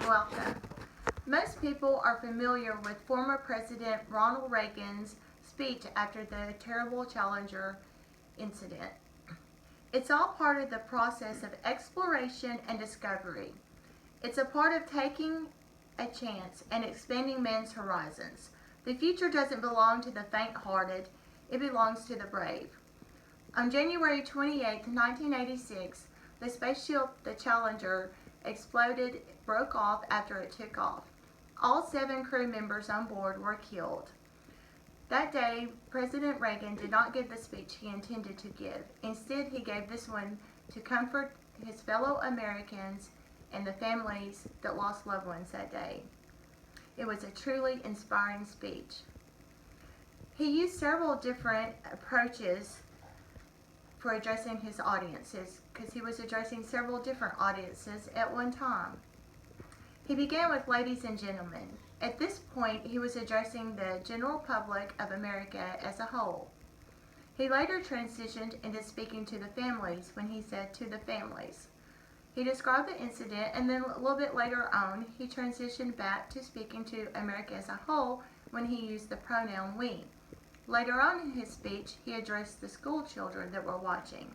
Welcome. Most people are familiar with former President Ronald Reagan's speech after the terrible Challenger incident. It's all part of the process of exploration and discovery. It's a part of taking a chance and expanding man's horizons. The future doesn't belong to the faint-hearted, it belongs to the brave. On January 28, 1986, the space ship, the Challenger, exploded, broke off after it took off. All 7 crew members on board were killed. That day, President Reagan did not give the speech he intended to give. Instead, he gave this one to comfort his fellow Americans and the families that lost loved ones that day. It was a truly inspiring speech. He used several different approaches for addressing his audiences, because he was addressing several different audiences at one time. He began with ladies and gentlemen. At this point, he was addressing the general public of America as a whole. He later transitioned into speaking to the families when he said to the families. He described the incident, and then a little bit later on, he transitioned back to speaking to America as a whole when he used the pronoun we. Later on in his speech, he addressed the school children that were watching.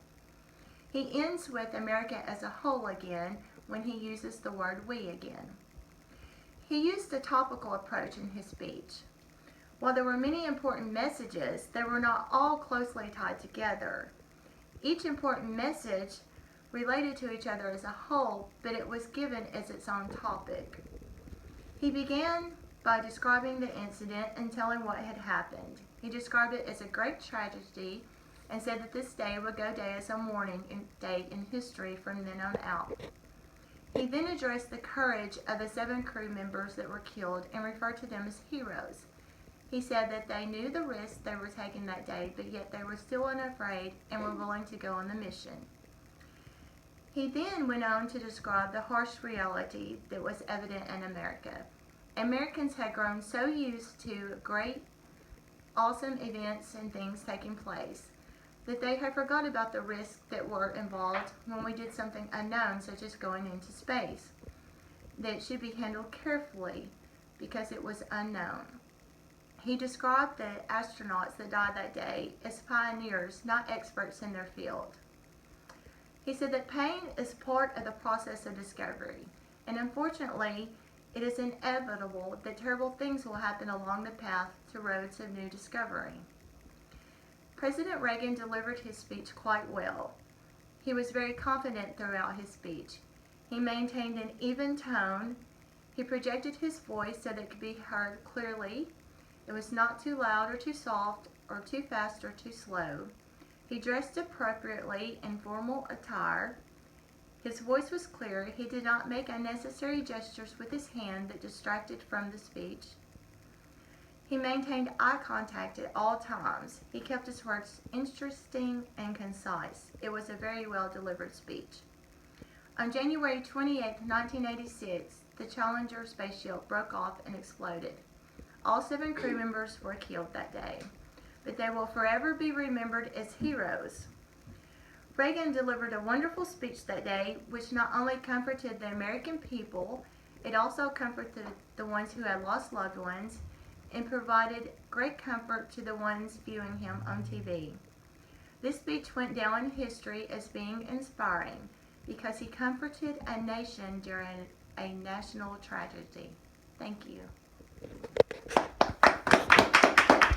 He ends with America as a whole again when he uses the word we again. He used a topical approach in his speech. While there were many important messages, they were not all closely tied together. Each important message related to each other as a whole, but it was given as its own topic. He began by describing the incident and telling what had happened. He described it as a great tragedy and said that this day would go down as a mourning day in history from then on out. He then addressed the courage of the 7 crew members that were killed and referred to them as heroes. He said that they knew the risk they were taking that day, but yet they were still unafraid and were willing to go on the mission. He then went on to describe the harsh reality that was evident in America. Americans had grown so used to great, awesome events and things taking place that they had forgot about the risks that were involved when we did something unknown, such as going into space. That it should be handled carefully because it was unknown. He described the astronauts that died that day as pioneers, not experts in their field. He said that pain is part of the process of discovery, and unfortunately, it is inevitable that terrible things will happen along the path to roads of new discovery. President Reagan delivered his speech quite well. He was very confident throughout his speech. He maintained an even tone. He projected his voice so that it could be heard clearly. It was not too loud or too soft or too fast or too slow. He dressed appropriately in formal attire. His voice was clear. He did not make unnecessary gestures with his hand that distracted from the speech. He maintained eye contact at all times. He kept his words interesting and concise. It was a very well delivered speech. On January 28, 1986, the Challenger spaceship broke off and exploded. All 7 crew members were killed that day, but they will forever be remembered as heroes. Reagan delivered a wonderful speech that day, which not only comforted the American people, it also comforted the ones who had lost loved ones and provided great comfort to the ones viewing him on TV. This speech went down in history as being inspiring because he comforted a nation during a national tragedy. Thank you.